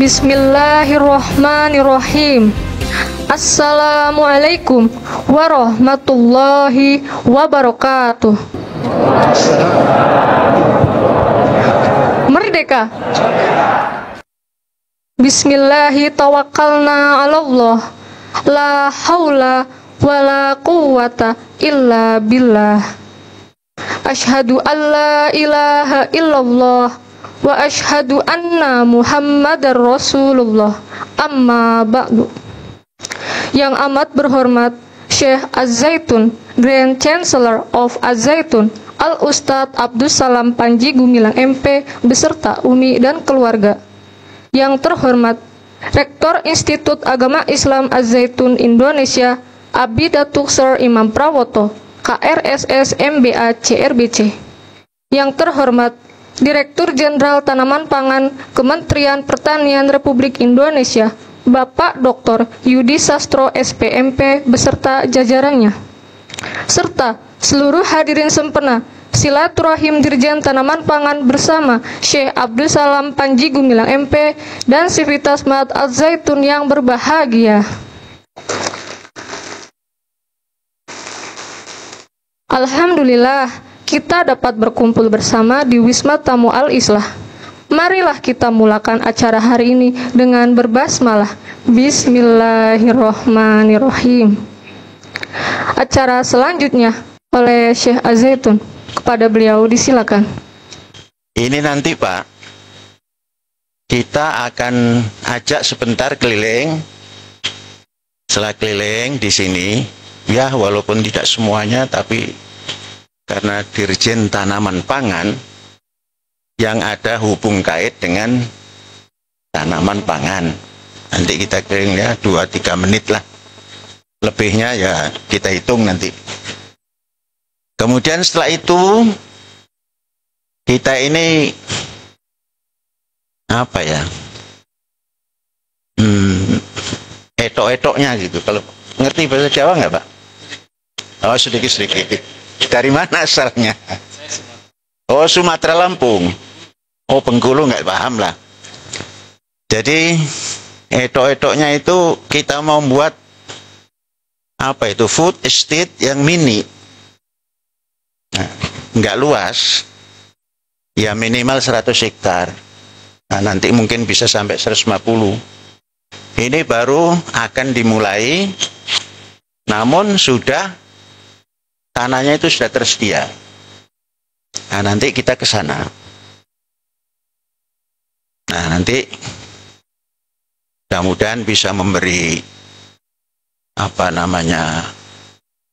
Bismillahirrahmanirrahim. Assalamualaikum warahmatullahi wabarakatuh. Merdeka. Bismillahi tawakkalna 'alallah. La haula wala quwwata illa billah. Asyhadu an la ilaha illallah wa asyhadu anna Muhammadar Rasulullah. Amma ba'du. Yang amat berhormat Syekh Az-Zaitun, Grand Chancellor of Az-Zaitun, Al-Ustadz Abdus Salam Panji Gumilang MP beserta Umi dan keluarga. Yang terhormat Rektor Institut Agama Islam Az-Zaitun Indonesia, Abi Datuk Sir Imam Prawoto, KRSS MBA CRBC. Yang terhormat Direktur Jenderal Tanaman Pangan Kementerian Pertanian Republik Indonesia, Bapak Dr. Yudi Sastro SPMP beserta jajarannya, serta seluruh hadirin sempena silaturahim Dirjen Tanaman Pangan bersama Syekh Abdul Salam Panji Gumilang MP dan Sivitas Mat Az-Zaitun yang berbahagia. Alhamdulillah, kita dapat berkumpul bersama di Wisma Tamu Al-Islah. Marilah kita mulakan acara hari ini dengan berbasmalah. Bismillahirrahmanirrahim. Acara selanjutnya oleh Syekh Az-Zaitun. Kepada beliau disilakan. Ini nanti Pak, kita akan ajak sebentar keliling. Setelah keliling di sini, ya walaupun tidak semuanya, tapi karena Dirjen Tanaman Pangan yang ada hubung kait dengan tanaman pangan. Nanti kita keliling ya 2-3 menit lah. Lebihnya ya kita hitung nanti. Kemudian setelah itu kita ini apa ya? Etok-etoknya gitu. Kalau ngerti bahasa Jawa nggak Pak? Oh sedikit-sedikit. Dari mana asalnya? Oh Sumatera Lampung. Oh Bengkulu nggak paham lah. Jadi etok-etoknya itu kita mau buat apa itu food estate yang mini. Nah, nggak luas. Ya minimal 100 hektar. Nah, nanti mungkin bisa sampai 150. Ini baru akan dimulai. Namun sudah tanahnya itu sudah tersedia. Nah, nanti kita ke sana. Nah, nanti mudah-mudahan bisa memberi apa namanya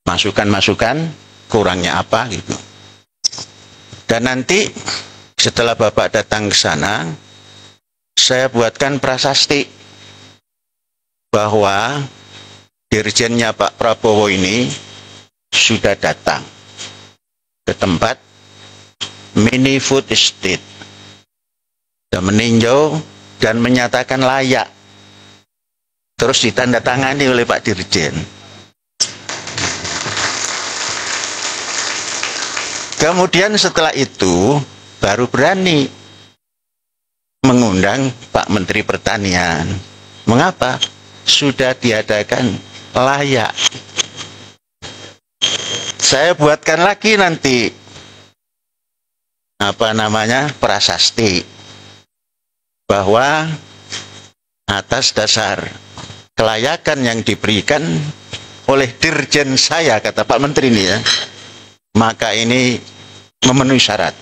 masukan-masukan kurangnya apa gitu. Dan nanti setelah Bapak datang ke sana, saya buatkan prasasti bahwa dirjennya Pak Prabowo ini sudah datang ke tempat mini food estate dan meninjau dan menyatakan layak, terus ditandatangani oleh Pak Dirjen. Kemudian setelah itu baru berani mengundang Pak Menteri Pertanian. Mengapa? Sudah diadakan layak. Saya buatkan lagi nanti apa namanya prasasti bahwa atas dasar kelayakan yang diberikan oleh Dirjen saya, kata Pak Menteri ini ya, maka ini memenuhi syarat.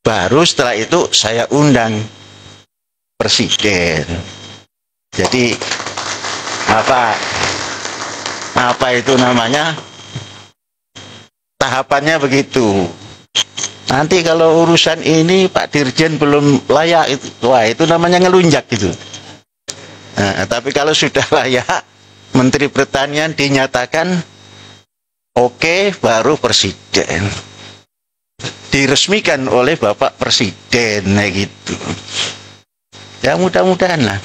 Baru setelah itu saya undang presiden. Jadi apa itu namanya, tahapannya begitu. Nanti kalau urusan ini Pak Dirjen belum layak, itu namanya ngelunjak gitu. Nah, tapi kalau sudah layak, Menteri Pertanian dinyatakan oke, baru presiden diresmikan oleh Bapak Presiden, gitu. Ya mudah-mudahan lah.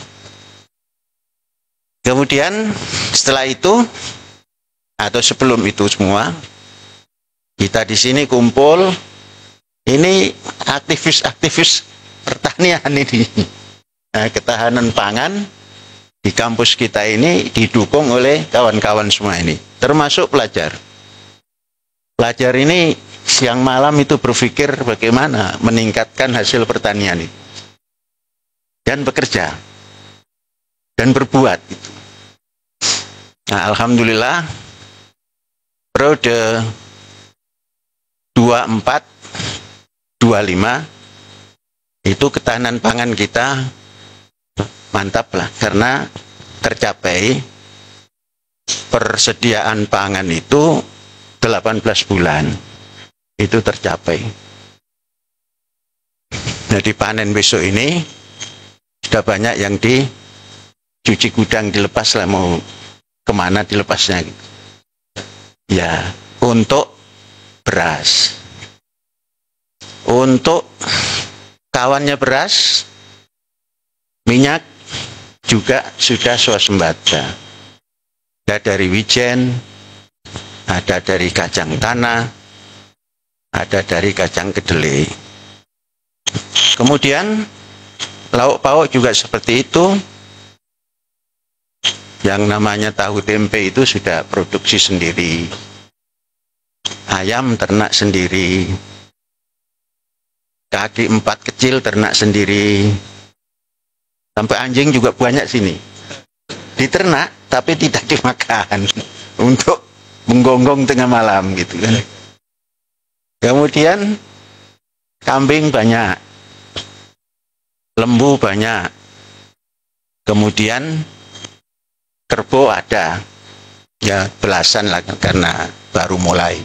Kemudian setelah itu atau sebelum itu semua, kita di sini kumpul. Ini aktivis-aktivis pertanian ini. Nah, ketahanan pangan di kampus kita ini didukung oleh kawan-kawan semua ini, termasuk pelajar. Pelajar ini siang malam itu berpikir bagaimana meningkatkan hasil pertanian itu. Dan bekerja. Dan berbuat. Gitu. Nah, alhamdulillah, periode 24-25 itu ketahanan pangan kita mantap lah, karena tercapai persediaan pangan itu 18 bulan itu tercapai. Jadi panen besok ini sudah banyak yang dicuci gudang, dilepas lah, mau kemana dilepasnya gitu. Ya, untuk beras, untuk kawannya beras, minyak juga sudah swasembada. Ada dari wijen, ada dari kacang tanah, ada dari kacang kedelai. Kemudian lauk pauk juga seperti itu. Yang namanya tahu tempe itu sudah produksi sendiri. Ayam ternak sendiri. Kaki 4 kecil ternak sendiri. Sampai anjing juga banyak sini. Diternak tapi tidak dimakan. Untuk menggonggong tengah malam gitu kan. Kemudian kambing banyak. Lembu banyak. Kemudian kerbau ada. Ya belasan lah karena baru mulai.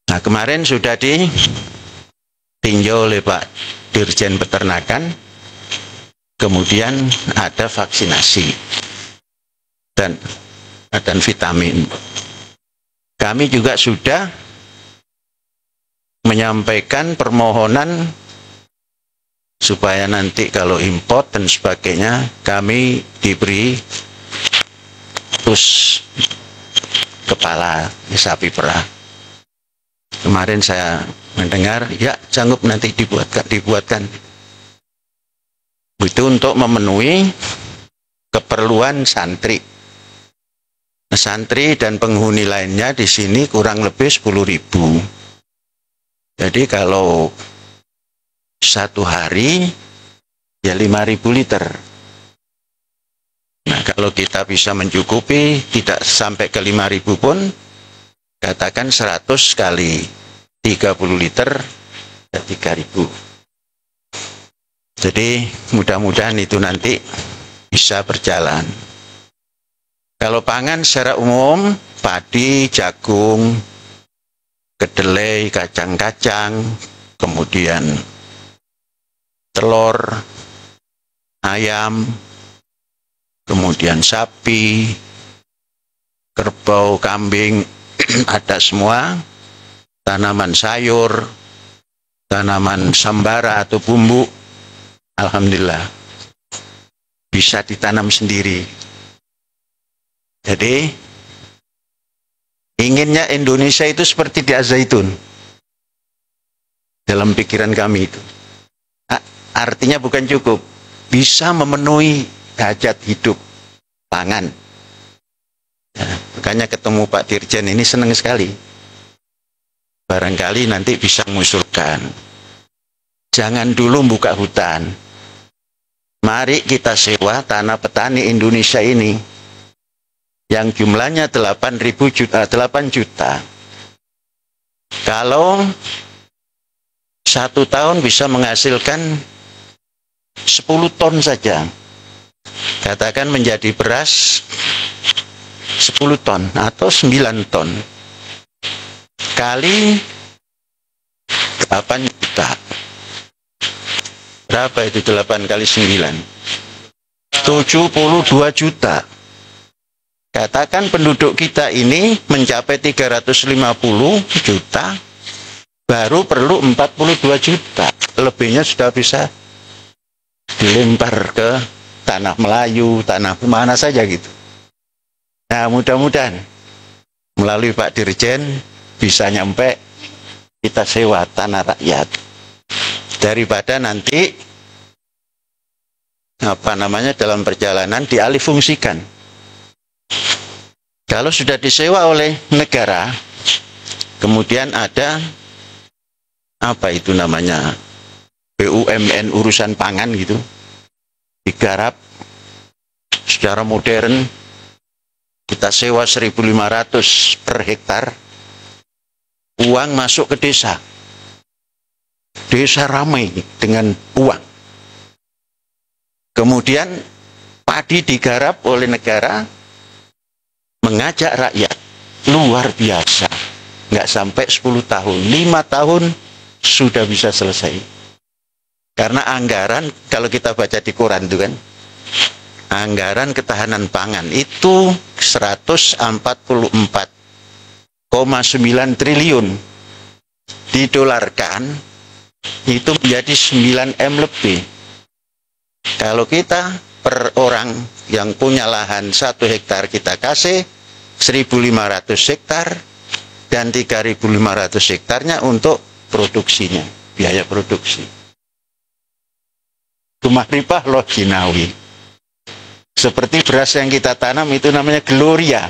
Nah, kemarin sudah ditinjau oleh Pak Dirjen Peternakan. Kemudian ada vaksinasi dan vitamin. Kami juga sudah menyampaikan permohonan supaya nanti kalau import dan sebagainya kami diberi tus kepala sapi perah. Kemarin saya mendengar, ya sanggup nanti dibuatkan. Itu untuk memenuhi keperluan santri. Santri dan penghuni lainnya di sini kurang lebih 10.000. Jadi kalau satu hari ya 5.000 liter. Nah, kalau kita bisa mencukupi tidak sampai ke 5.000 pun, katakan 100 kali 30 liter ya 3.000. Jadi mudah-mudahan itu nanti bisa berjalan. Kalau pangan secara umum, padi, jagung, kedelai, kacang-kacang, kemudian telur, ayam, kemudian sapi, kerbau, kambing, ada semua. Tanaman sayur, tanaman sambara atau bumbu, alhamdulillah bisa ditanam sendiri. Jadi inginnya Indonesia itu seperti di Al-Zaitun dalam pikiran kami itu. Artinya bukan cukup bisa memenuhi hajat hidup pangan. Ya, makanya ketemu Pak Dirjen ini senang sekali. Barangkali nanti bisa mengusulkan, jangan dulu buka hutan. Mari kita sewa tanah petani Indonesia ini yang jumlahnya 8 juta. Kalau 1 tahun bisa menghasilkan 10 ton saja. Katakan menjadi beras 10 ton atau 9 ton. Kali 8 juta. Berapa itu 8 kali 9? 72 juta. Katakan penduduk kita ini mencapai 350 juta, baru perlu 42 juta. Lebihnya sudah bisa dilempar ke tanah Melayu, tanah mana saja gitu. Nah, mudah-mudahan melalui Pak Dirjen bisa nyampe kita sewa tanah rakyat. Daripada nanti dalam perjalanan dialih fungsikan. Kalau sudah disewa oleh negara, kemudian ada BUMN urusan pangan gitu, digarap secara modern, kita sewa 1.500 per hektar, uang masuk ke desa, desa ramai dengan uang. Kemudian padi digarap oleh negara, mengajak rakyat, luar biasa. Nggak sampai 10 tahun, 5 tahun sudah bisa selesai. Karena anggaran, kalau kita baca di koran itu kan, anggaran ketahanan pangan itu 144,9 triliun. Didolarkan, itu menjadi 9M lebih. Kalau kita per orang yang punya lahan 1 hektar kita kasih 1.500 hektar dan 3.500 hektarnya untuk produksinya, biaya produksi. Gemah ripah loh jinawi. Seperti beras yang kita tanam itu namanya Gloria.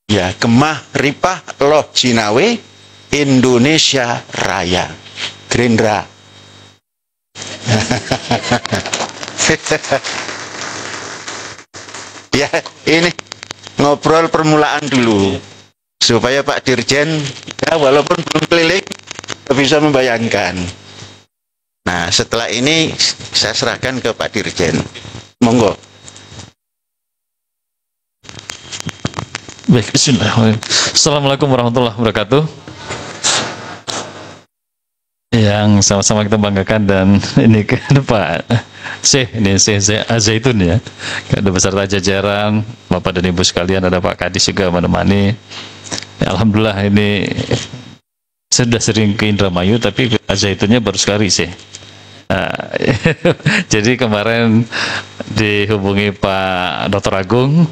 Ya, gemah ripah loh jinawi Indonesia Raya. Gerindra. Ya, ini ngobrol permulaan dulu supaya Pak Dirjen ya walaupun belum keliling bisa membayangkan. Nah, setelah ini saya serahkan ke Pak Dirjen. Monggo. Baik, bismillahirrahmanirrahim. Assalamualaikum warahmatullahi wabarakatuh. Yang sama-sama kita banggakan, dan ini ke Pak Syekh, ini Syekh Zaitun ya, ada beserta jajaran Bapak dan Ibu sekalian, ada Pak Kadis juga menemani. Ya, alhamdulillah ini sudah sering ke Indramayu, tapi ke Zaitunnya baru sekali sih. Jadi kemarin dihubungi Pak Dr. Agung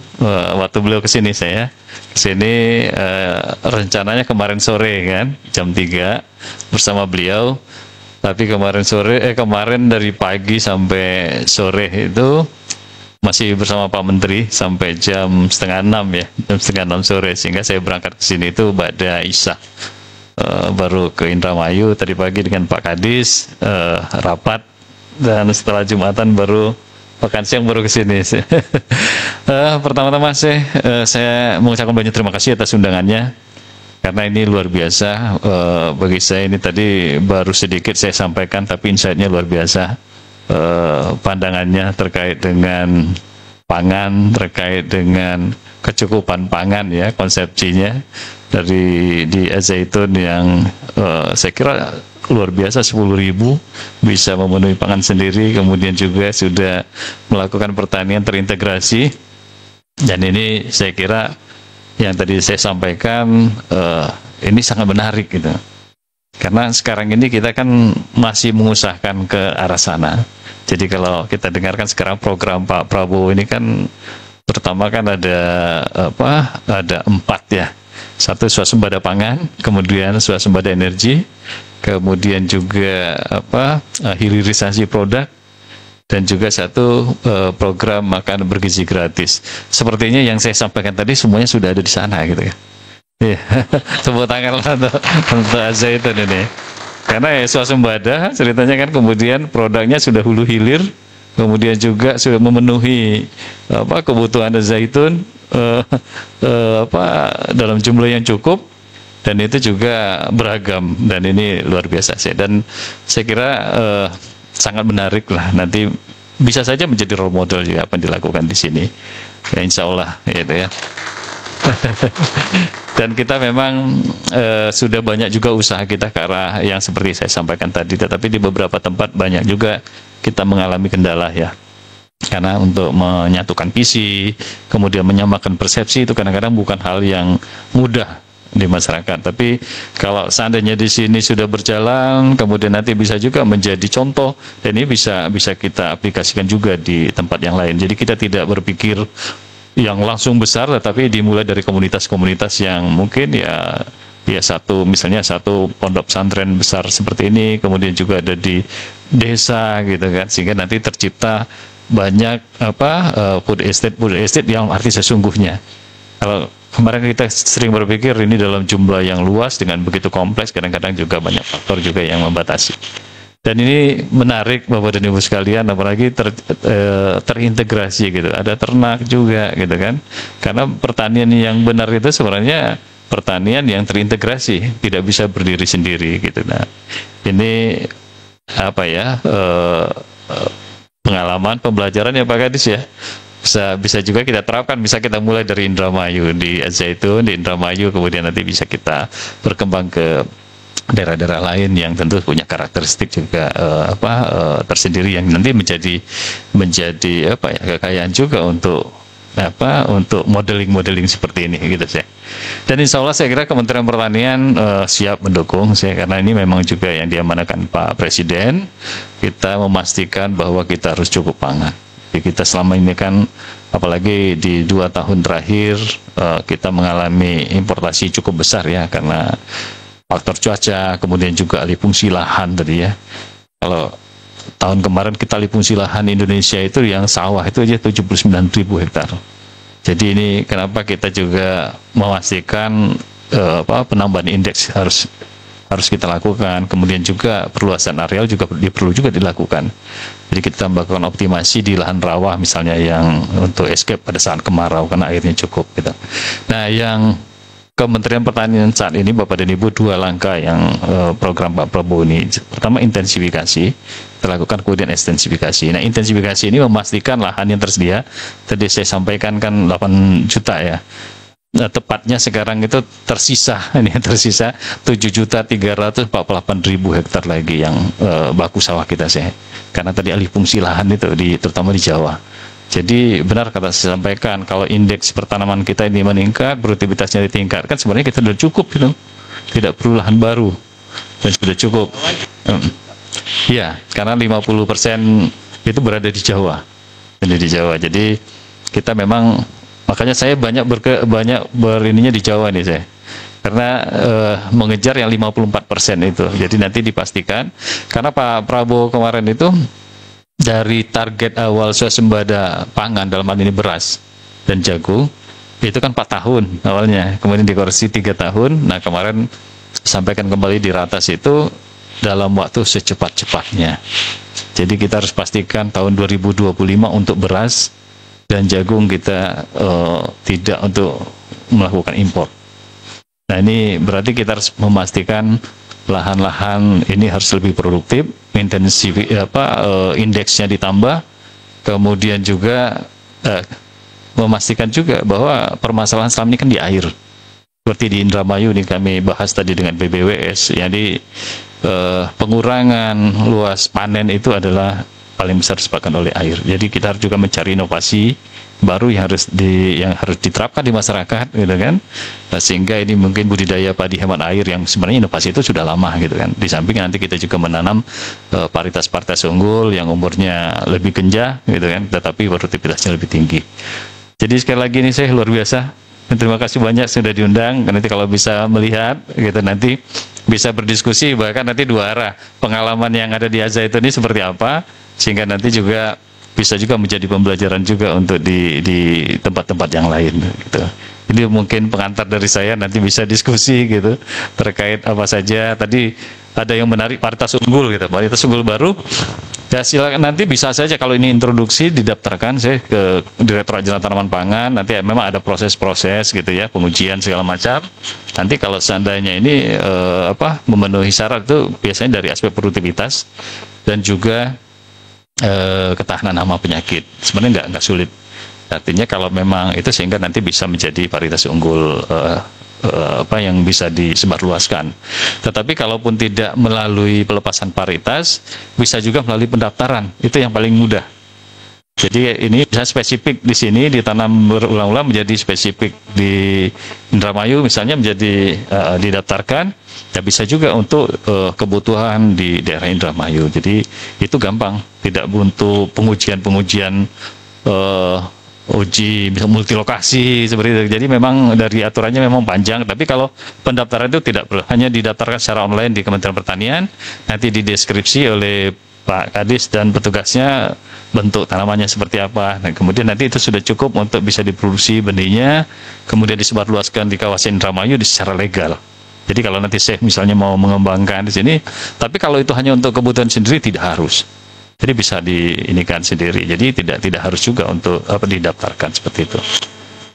waktu beliau kesini, saya kesini rencananya kemarin sore kan jam 3 bersama beliau, tapi kemarin dari pagi sampai sore itu masih bersama Pak Menteri sampai jam 5:30 ya, jam 5:30 sore, sehingga saya berangkat ke sini itu ba'da Isya. Baru ke Indramayu tadi pagi dengan Pak Kadis, rapat, dan setelah Jumatan baru makan siang baru ke sini. Pertama-tama saya mengucapkan banyak terima kasih atas undangannya, karena ini luar biasa bagi saya. Ini tadi baru sedikit saya sampaikan, tapi insight-nya luar biasa. Pandangannya terkait dengan pangan, terkait dengan kecukupan pangan ya, konsepsinya dari di Zaitun yang saya kira luar biasa, 10.000 bisa memenuhi pangan sendiri, kemudian juga sudah melakukan pertanian terintegrasi. Dan ini saya kira yang tadi saya sampaikan ini sangat menarik gitu, karena sekarang ini kita kan masih mengusahakan ke arah sana. Jadi kalau kita dengarkan sekarang program Pak Prabowo ini kan pertama kan ada ada 4 ya. Satu, swasembada pangan, kemudian swasembada energi, kemudian juga hilirisasi produk, dan juga satu program makan bergizi gratis. Sepertinya yang saya sampaikan tadi semuanya sudah ada di sana gitu ya. Iya, tepuk tangan lah untuk Zaitun ini. Karena ya swasembada ceritanya kan, kemudian produknya sudah hulu hilir, kemudian juga sudah memenuhi kebutuhan zaitun dalam jumlah yang cukup, dan itu juga beragam, dan ini luar biasa sih. Dan saya kira sangat menarik lah, nanti bisa saja menjadi role model juga apa yang dilakukan di sini ya, insya Allah gitu ya. Dan kita memang sudah banyak juga usaha kita ke arah yang seperti saya sampaikan tadi, tetapi di beberapa tempat banyak juga kita mengalami kendala ya. Karena untuk menyatukan visi, kemudian menyamakan persepsi itu kadang-kadang bukan hal yang mudah di masyarakat. Tapi kalau seandainya di sini sudah berjalan, kemudian nanti bisa juga menjadi contoh, dan ini bisa kita aplikasikan juga di tempat yang lain. Jadi kita tidak berpikir yang langsung besar, tetapi dimulai dari komunitas-komunitas yang mungkin ya misalnya satu pondok pesantren besar seperti ini, kemudian juga ada di desa gitu kan, sehingga nanti tercipta banyak food estate yang arti sesungguhnya. Kalau kemarin kita sering berpikir ini dalam jumlah yang luas dengan begitu kompleks, kadang-kadang juga banyak faktor juga yang membatasi. Dan ini menarik Bapak dan Ibu sekalian, apalagi terintegrasi gitu. Ada ternak juga gitu kan. Karena pertanian yang benar itu sebenarnya pertanian yang terintegrasi, tidak bisa berdiri sendiri gitu. Nah, ini pengalaman, pembelajaran ya Pak Kadis ya. Bisa juga kita terapkan, bisa kita mulai dari Indramayu di Al-Zaitun, di Indramayu, kemudian nanti bisa kita berkembang ke daerah-daerah lain yang tentu punya karakteristik juga tersendiri, yang nanti menjadi kekayaan juga untuk modeling seperti ini gitu sih. Dan insya Allah saya kira Kementerian Pertanian siap mendukung saya, karena ini memang juga yang diamanahkan Pak Presiden. Kita memastikan bahwa kita harus cukup pangan. Jadi kita selama ini kan, apalagi di 2 tahun terakhir kita mengalami importasi cukup besar ya, karena faktor cuaca, kemudian juga alih fungsi lahan tadi ya. Kalau tahun kemarin kita alih fungsi lahan Indonesia itu yang sawah itu aja 79.000 hektar. Jadi ini kenapa kita juga memastikan penambahan indeks harus kita lakukan. Kemudian juga perluasan areal juga perlu juga dilakukan. Jadi kita melakukan optimasi di lahan rawa misalnya yang untuk escape pada saat kemarau karena airnya cukup gitu. Nah, yang Kementerian Pertanian saat ini Bapak dan Ibu 2 langkah yang program Pak Prabowo ini. Pertama intensifikasi, terlakukan kemudian ekstensifikasi. Nah, intensifikasi ini memastikan lahan yang tersedia, tadi saya sampaikan kan 8 juta ya. Nah, tepatnya sekarang itu tersisa 7.348.000 hektar lagi yang baku sawah kita sih. Karena tadi alih fungsi lahan itu terutama di Jawa. Jadi benar kata saya sampaikan, kalau indeks pertanaman kita ini meningkat, produktivitasnya ditingkatkan, sebenarnya kita sudah cukup gitu. Tidak perlu lahan baru dan sudah cukup. Ya, karena 50% itu berada di Jawa. Jadi kita memang, makanya saya banyak berininya di Jawa nih saya. Karena mengejar yang 54% itu. Jadi nanti dipastikan, karena Pak Prabowo kemarin itu dari target awal swasembada pangan dalam hal ini beras dan jagung itu kan 4 tahun awalnya, kemudian dikoreksi 3 tahun. Nah, kemarin sampaikan kembali di ratas itu dalam waktu secepat-cepatnya. Jadi kita harus pastikan tahun 2025 untuk beras dan jagung kita tidak untuk melakukan impor. Nah, ini berarti kita harus memastikan lahan-lahan ini harus lebih produktif, indeksnya ditambah, kemudian juga memastikan juga bahwa permasalahan selama ini kan di air. Seperti di Indramayu ini kami bahas tadi dengan BBWS, jadi pengurangan luas panen itu adalah paling besar disebabkan oleh air. Jadi kita harus juga mencari inovasi baru yang harus diterapkan di masyarakat gitu kan. Nah, sehingga ini mungkin budidaya padi hemat air yang sebenarnya inovasi itu sudah lama gitu kan. Di samping nanti kita juga menanam varietas unggul yang umurnya lebih genjah gitu kan, tetapi produktivitasnya lebih tinggi. Jadi sekali lagi ini saya luar biasa. Terima kasih banyak sudah diundang. Nanti kalau bisa melihat gitu, nanti bisa berdiskusi, bahkan nanti 2 arah. Pengalaman yang ada di Al-Zaitun ini seperti apa, sehingga nanti juga bisa juga menjadi pembelajaran juga untuk di tempat-tempat yang lain gitu. Ini mungkin pengantar dari saya, nanti bisa diskusi gitu terkait apa saja. Tadi ada yang menarik varietas unggul gitu, varietas unggul baru Ya silakan, nanti bisa saja kalau ini introduksi didaftarkan saya ke Direktorat Jenderal Tanaman Pangan, nanti memang ada proses-proses gitu ya, pengujian segala macam. Nanti kalau seandainya ini memenuhi syarat itu biasanya dari aspek produktivitas dan juga ketahanan hama penyakit. Sebenarnya nggak sulit. Artinya kalau memang itu sehingga nanti bisa menjadi varietas unggul yang bisa disebarluaskan. Tetapi kalaupun tidak melalui pelepasan varietas, bisa juga melalui pendaftaran. Itu yang paling mudah. Jadi ini bisa spesifik di sini ditanam berulang-ulang menjadi spesifik di Indramayu misalnya menjadi didaftarkan. Ya bisa juga untuk kebutuhan di daerah Indramayu. Jadi itu gampang, tidak butuh pengujian-pengujian uji bisa multilokasi seperti itu. Jadi memang dari aturannya memang panjang, tapi kalau pendaftaran itu tidak perlu, hanya didaftarkan secara online di Kementerian Pertanian, nanti dideskripsi oleh Pak Kadis dan petugasnya bentuk tanamannya seperti apa. Nah, kemudian nanti itu sudah cukup untuk bisa diproduksi benihnya, kemudian disebarluaskan di kawasan Indramayu secara legal. Jadi kalau nanti saya misalnya mau mengembangkan di sini, tapi kalau itu hanya untuk kebutuhan sendiri tidak harus. Jadi bisa diinikan sendiri. Jadi tidak harus juga untuk didaftarkan seperti itu.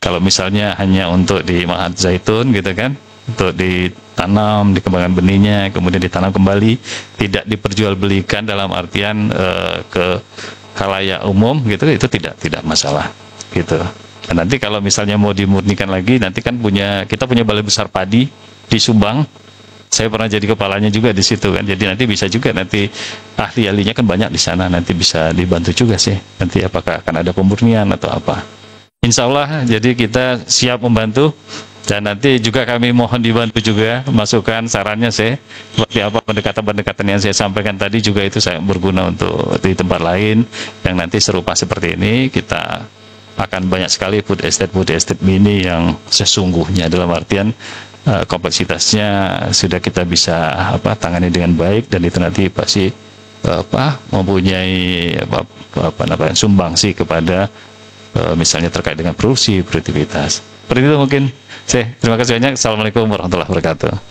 Kalau misalnya hanya untuk di Mahat Zaitun gitu kan, untuk ditanam, dikembangkan benihnya, kemudian ditanam kembali, tidak diperjualbelikan dalam artian ke khalayak umum gitu, itu tidak masalah gitu. Dan nanti kalau misalnya mau dimurnikan lagi, nanti kan kita punya balai besar padi di Subang. Saya pernah jadi kepalanya juga di situ kan. Jadi nanti bisa juga nanti ahli-ahlinya kan banyak di sana, nanti bisa dibantu juga sih. Nanti apakah akan ada pemurnian atau apa. Insya Allah jadi kita siap membantu dan nanti juga kami mohon dibantu juga masukan sarannya seperti apa pendekatan-pendekatan yang saya sampaikan tadi juga itu saya berguna untuk di tempat lain yang nanti serupa seperti ini. Kita akan banyak sekali food estate mini yang sesungguhnya dalam artian kompleksitasnya sudah kita bisa tangani dengan baik dan itu nanti pasti mempunyai sumbangsi kepada misalnya terkait dengan produksi produktivitas. Seperti itu mungkin. Terima kasih banyak. Assalamualaikum warahmatullahi wabarakatuh.